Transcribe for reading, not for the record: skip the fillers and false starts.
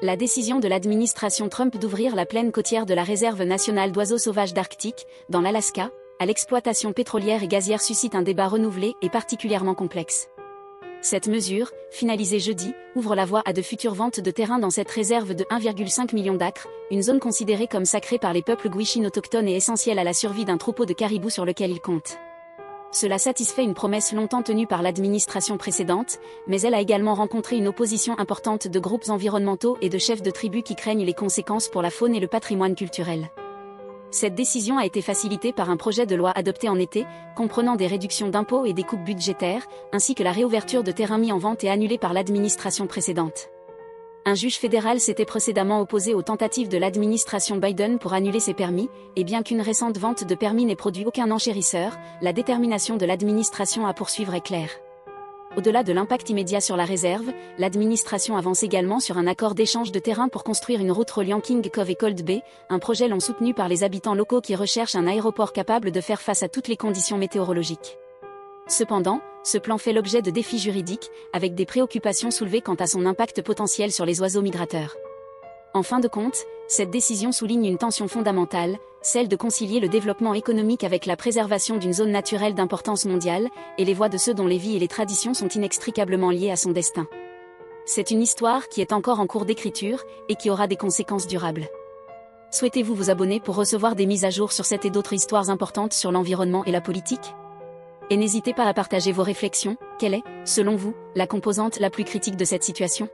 La décision de l'administration Trump d'ouvrir la plaine côtière de la réserve nationale d'oiseaux sauvages d'Arctique, dans l'Alaska, à l'exploitation pétrolière et gazière suscite un débat renouvelé et particulièrement complexe. Cette mesure, finalisée jeudi, ouvre la voie à de futures ventes de terrain dans cette réserve de 1,5 million d'acres, une zone considérée comme sacrée par les peuples Gwich'in autochtones et essentielle à la survie d'un troupeau de caribous sur lequel ils comptent. Cela satisfait une promesse longtemps tenue par l'administration précédente, mais elle a également rencontré une opposition importante de groupes environnementaux et de chefs de tribus qui craignent les conséquences pour la faune et le patrimoine culturel. Cette décision a été facilitée par un projet de loi adopté en été, comprenant des réductions d'impôts et des coupes budgétaires, ainsi que la réouverture de terrains mis en vente et annulés par l'administration précédente. Un juge fédéral s'était précédemment opposé aux tentatives de l'administration Biden pour annuler ces permis, et bien qu'une récente vente de permis n'ait produit aucun enchérisseur, la détermination de l'administration à poursuivre est claire. Au-delà de l'impact immédiat sur la réserve, l'administration avance également sur un accord d'échange de terrain pour construire une route reliant King Cove et Cold Bay, un projet long soutenu par les habitants locaux qui recherchent un aéroport capable de faire face à toutes les conditions météorologiques. Cependant, ce plan fait l'objet de défis juridiques, avec des préoccupations soulevées quant à son impact potentiel sur les oiseaux migrateurs. En fin de compte, cette décision souligne une tension fondamentale, celle de concilier le développement économique avec la préservation d'une zone naturelle d'importance mondiale, et les voix de ceux dont les vies et les traditions sont inextricablement liées à son destin. C'est une histoire qui est encore en cours d'écriture, et qui aura des conséquences durables. Souhaitez-vous vous abonner pour recevoir des mises à jour sur cette et d'autres histoires importantes sur l'environnement et la politique ? Et n'hésitez pas à partager vos réflexions. Quelle est, selon vous, la composante la plus critique de cette situation ?